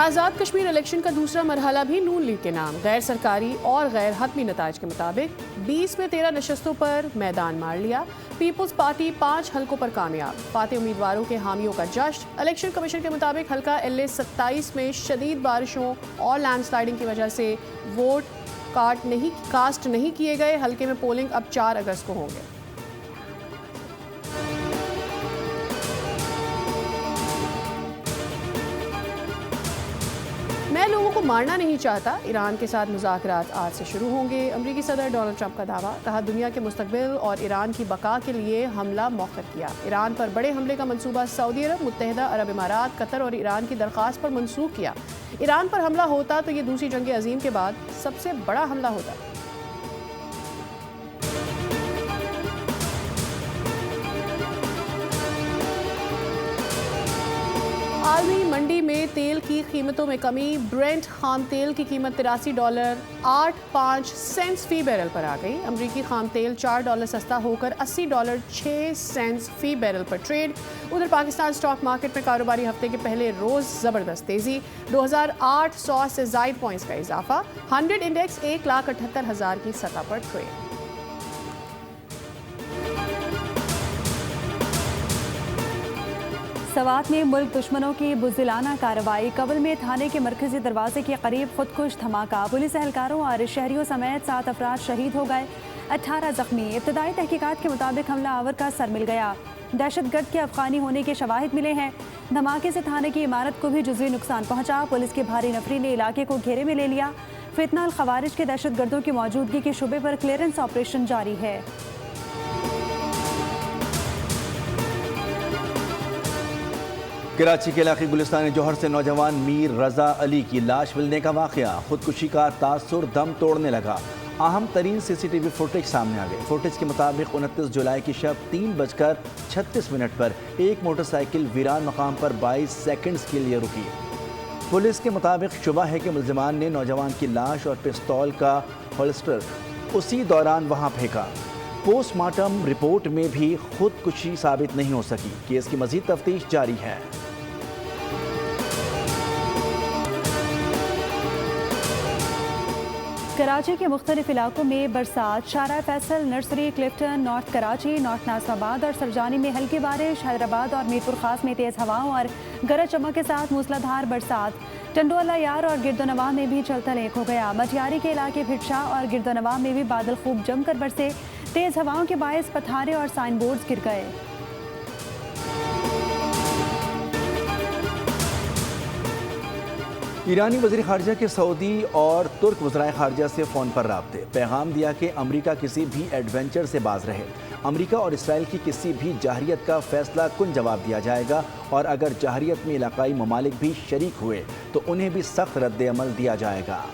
Azad Kashmir election का दूसरा मरहला भी नून लीग के नाम। गैर सरकारी और गैर हतमी नताज के मुताबिक 20 में 13 नशस्तों पर मैदान मार लिया। पीपल्स पार्टी 5 हलकों पर कामयाब। फाते उम्मीदवारों के हामियों का जश्न। इलेक्शन कमीशन के मुताबिक हल्का LA 27 में शदीद बारिशों और लैंडस्लाइडिंग की वजह से वोट कास्ट नहीं किए गए। हल्के में पोलिंग अब 4 अगस्त को होंगे। मैं लोगों को मारना नहीं चाहता। ईरान के साथ मुज़ाकरात आज से शुरू होंगे। अमरीकी सदर डोनाल्ड ट्रंप का दावा। कहा दुनिया के मुस्तकबिल और ईरान की बका के लिए हमला मौखर किया। ईरान पर बड़े हमले का मंसूबा सऊदी अरब, मुत्तहिदा अरब इमारात, कतर और ईरान की दरख्वास्त पर मनसूख किया। ईरान पर हमला होता तो ये दूसरी जंग अजीम के बाद सबसे बड़ा हमला होता। आलमी मंडी में तेल की कीमतों में कमी। ब्रेंट खाम तेल की कीमत $83.85 फी बैरल पर आ गई। अमरीकी खाम तेल $4 सस्ता होकर $80.06 फी बैरल पर ट्रेड। उधर पाकिस्तान स्टॉक मार्केट में कारोबारी हफ्ते के पहले रोज जबरदस्त तेजी। 2800 से जायद पॉइंट्स का इजाफा। 100 इंडेक्स 1,78,000 की सतह पर ट्रेड। सवात में मुल्क दुश्मनों की बुज़दिलाना कार्रवाई। कबल में थाने के मरकजी दरवाजे के करीब खुदकुश धमाका। पुलिस एहलकारों और शहरियों समेत 7 अफराद शहीद हो गए, 18 जख्मी। इब्तदाई तहकीकात के मुताबिक हमला आवर का सर मिल गया। दहशतगर्द के अफगानी होने के शवाहिद मिले हैं। धमाके से थाने की इमारत को भी जुज़वी नुकसान पहुंचा। पुलिस की भारी नफरी ने इलाके को घेरे में ले लिया। फितना अल खवारिज के दहशतगर्दों की मौजूदगी के शुबे पर क्लियरेंस ऑपरेशन जारी है। कराची के इलाके गुलिस्तान जौहर से नौजवान मीर रजा अली की लाश मिलने का वाक़या। खुदकुशी का तासुर दम तोड़ने लगा। अहम तरीन CCTV फुटेज सामने आ गए। फुटेज के मुताबिक 29 जुलाई की शब 3:36 पर एक मोटरसाइकिल वीरान मकाम पर 22 सेकंड्स के लिए रुकी। पुलिस के मुताबिक शुबा है कि मुल्जिमान ने नौजवान की लाश और पिस्तौल का होल्स्टर उसी दौरान वहाँ फेंका। पोस्टमार्टम रिपोर्ट में भी खुदकुशी साबित नहीं हो सकी। केस की मजीद तफ्तीश जारी है। कराची के मुख्तलिफ इलाकों में बरसात। शारा Faisal, nursery, Clifton, north Karachi, north Nasirabad और सरजानी में हल्की बारिश। हैदराबाद और मीरपुर खास में तेज़ हवाओं और गरज चमक के साथ मूसलाधार बरसात। टंडोला यार और गिरदोनवा में भी चलता लेक हो गया। मटियारी के इलाके भिटशा और गिरदोनवा में भी बादल खूब जमकर बरसे। तेज़ हवाओं के बायस पथारे और साइन बोर्ड्स गिर गए। ईरानी वज़ीर ख़ारिजा के सऊदी और तुर्क वज़राए ख़ारिजा से फ़ोन पर राब्ते। पैगाम दिया कि अमरीका किसी भी एडवेंचर से बाज रहे। अमरीका और इसराइल की किसी भी जाहरियत का फ़ैसला कुन जवाब दिया जाएगा और अगर जाहरियत में इलाकाई ममालिक भी शरीक हुए तो उन्हें भी सख्त रद्द-ए-अमल दिया जाएगा।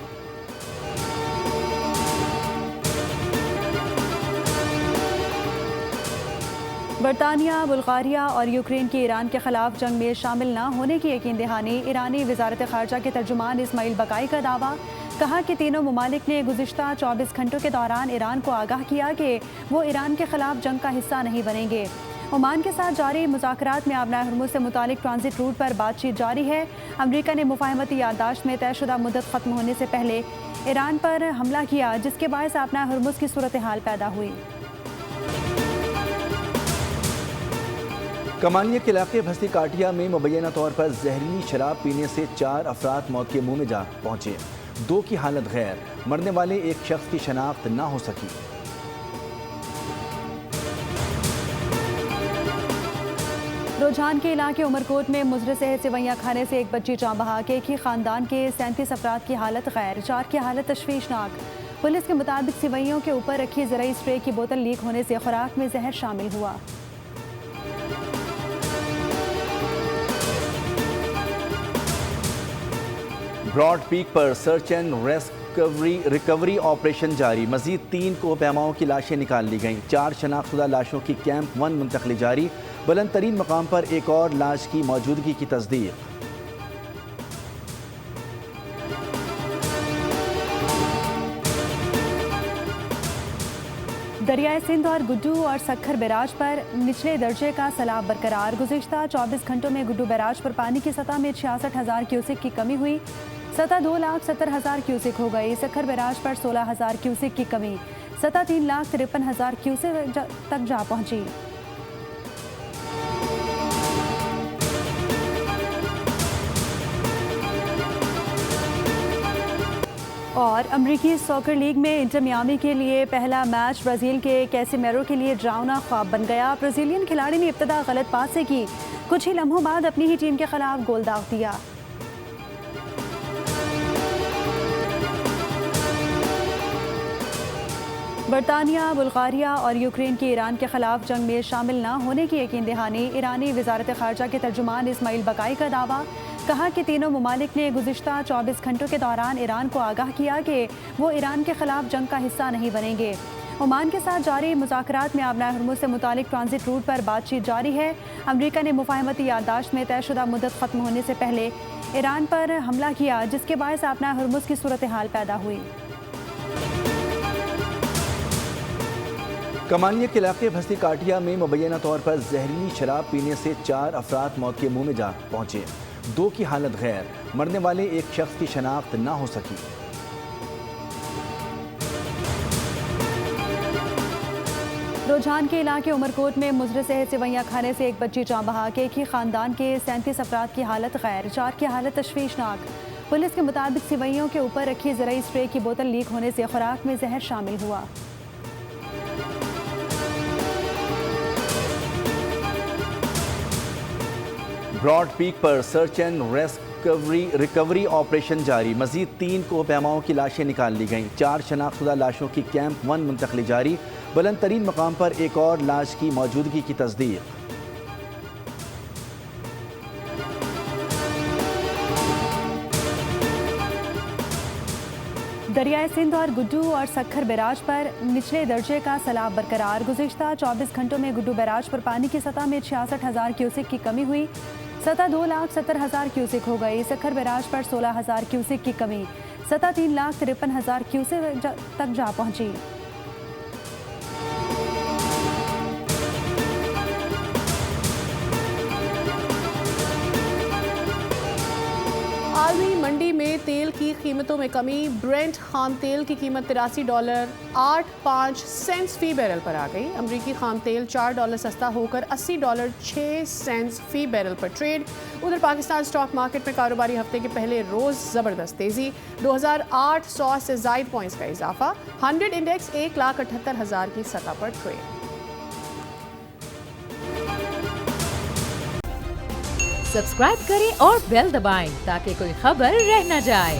बरतानिया, बुल्गारिया और यूक्रेन की ईरान के खिलाफ जंग में शामिल न होने की यकीन दहानी। ईरानी वज़ारत ख़ारिजा के तर्जुमान इस्माइल बकाई का दावा। कहा कि तीनों ममालिक ने गुज़िश्ता 24 घंटों के दौरान ईरान को आगाह किया कि वो ईरान के खिलाफ जंग का हिस्सा नहीं बनेंगे। ओमान के साथ जारी मुज़ाकरात में आबनाए हुर्मुज़ से मुतालिक ट्रांजिट रूट पर बातचीत जारी है। अमरीका ने मुफ़ाहमती याददाश्त में तयशुदा मुद्दत ख़त्म होने से पहले ईरान पर हमला किया, जिसके बायस आबनाए हुर्मुज़ की सूरत हाल पैदा हुई। कमानिया के इलाके भस्ती काटिया में मुबैना तौर पर जहरीली शराब पीने से 4 अफराद मौत के मुंह में जा पहुंचे। 2 की हालत गैर। मरने वाले एक शख्स की शनाख्त ना हो सकी। रुझान के इलाके उमरकोट में मुजरे से सिवैयाँ खाने से एक बच्ची जाँ बहा के एक ही खानदान के 37 अफराद की हालत गैर, 4 की हालत तशवीशनाक। पुलिस के मुताबिक सिवैयों के ऊपर रखी ज़राई स्प्रे की बोतल लीक होने से खुराक में जहर शामिल हुआ। ब्रॉड पीक पर सर्च एंड रिकवरी ऑपरेशन जारी। मजीद 3 कोहपैमाओं की लाशें निकाल ली गईं। 4 शनाख्तशुदा लाशों की कैंप 1 मुंतकली जारी। बुलंद तरीन मकाम पर एक और लाश की मौजूदगी की तस्दीक। दरियाए सिंध और गुड्डू और सखर बैराज पर निचले दर्जे का सैलाब बरकरार। गुज़िश्ता 24 घंटों में गुड्डू बैराज पर पानी की सतह में 66,000 क्यूसेक की कमी हुई। सतह 2,70,000 क्यूसेक हो गई। सखर बैराज पर 16,000 क्यूसेक की कमी, सतह 3,53,000 क्यूसेक तक जा पहुंची। और अमरीकी सॉकर लीग में इंटर मियामी के लिए पहला मैच ब्राज़ील के कैसिमेरो के लिए डरावना ख्वाब बन गया। ब्राज़ीलियन खिलाड़ी ने इब्तदा गलत पास से की, कुछ ही लम्हों बाद अपनी ही टीम के खिलाफ गोल दाग दिया। बरतानिया, बुल्गारिया और यूक्रेन की ईरान के खिलाफ जंग में शामिल न होने की यकीन दहानी। ईरानी वज़ारत ख़ारजा के तर्जुमान इस्माइल बकाई का दावा। कहा कि तीनों ममालिक ने गुज़िश्ता 24 घंटों के दौरान ईरान को आगाह किया कि वो ईरान के खिलाफ जंग का हिस्सा नहीं बनेंगे। ओमान के साथ जारी मुज़ाकरात में आबनाए हुर्मुज़ से मुतालिक ट्रांजिट रूट पर बातचीत जारी है। अमरीका ने मुफाहमती याददाश्त में तयशुदा मुद्दत ख़त्म होने से पहले ईरान पर हमला किया, जिसके बायस आबनाए हुर्मुज़ की सूरत हाल पैदा हुई। कमानिया के इलाके भस्ती काटिया में मुबैना तौर पर जहरीली शराब पीने से 4 अफराद मौत के मुंह में जा पहुंचे। 2 की हालत गैर, मरने वाले एक शख्स की शनाख्त ना हो सकी। रुझान के इलाके उमरकोट में मुजर सेहत सिवैयां खाने से एक बच्ची जाँ बहक। एक ही खानदान के 37 अफराद की हालत गैर, 4 की हालत तशवीशनाक। पुलिस के मुताबिक सिवैयों के ऊपर रखी ज़राई स्प्रे की बोतल लीक होने से खुराक में जहर शामिल हुआ। ब्रॉड पीक पर सर्च एंड रिकवरी ऑपरेशन जारी। मजीद 3 कोहपैमाओं की लाशें निकाल ली गईं। 4 शनाख्तशुदा लाशों की कैंप 1 मुंतकली जारी। बुलंद तरीन मकाम पर एक और लाश की मौजूदगी की तस्दीक। दरियाए सिंध और गुड्डू और सखर बैराज पर निचले दर्जे का सैलाब बरकरार। गुज़िश्ता 24 घंटों में गुड्डू बैराज पर पानी की सतह में 66,000 क्यूसेक की कमी हुई। सतह 2,70,000 क्यूसेक हो गई। सखर बैराज पर 16,000 क्यूसेक की कमी, सतह 3,53,000 क्यूसेक तक जा पहुंची। आलमी मंडी में तेल की कीमतों में कमी। ब्रेंट खाम तेल की कीमत $83.85 फी बैरल पर आ गई। अमरीकी खाम तेल $4 सस्ता होकर $80.06 फी बैरल पर ट्रेड। उधर पाकिस्तान स्टॉक मार्केट में कारोबारी हफ्ते के पहले रोज जबरदस्त तेजी, 2,800 से जायद पॉइंट्स का इजाफा। 100 इंडेक्स 1,78,000 की सतह पर ट्रेड। सब्सक्राइब करें और बेल दबाएं ताकि कोई खबर रह न जाए।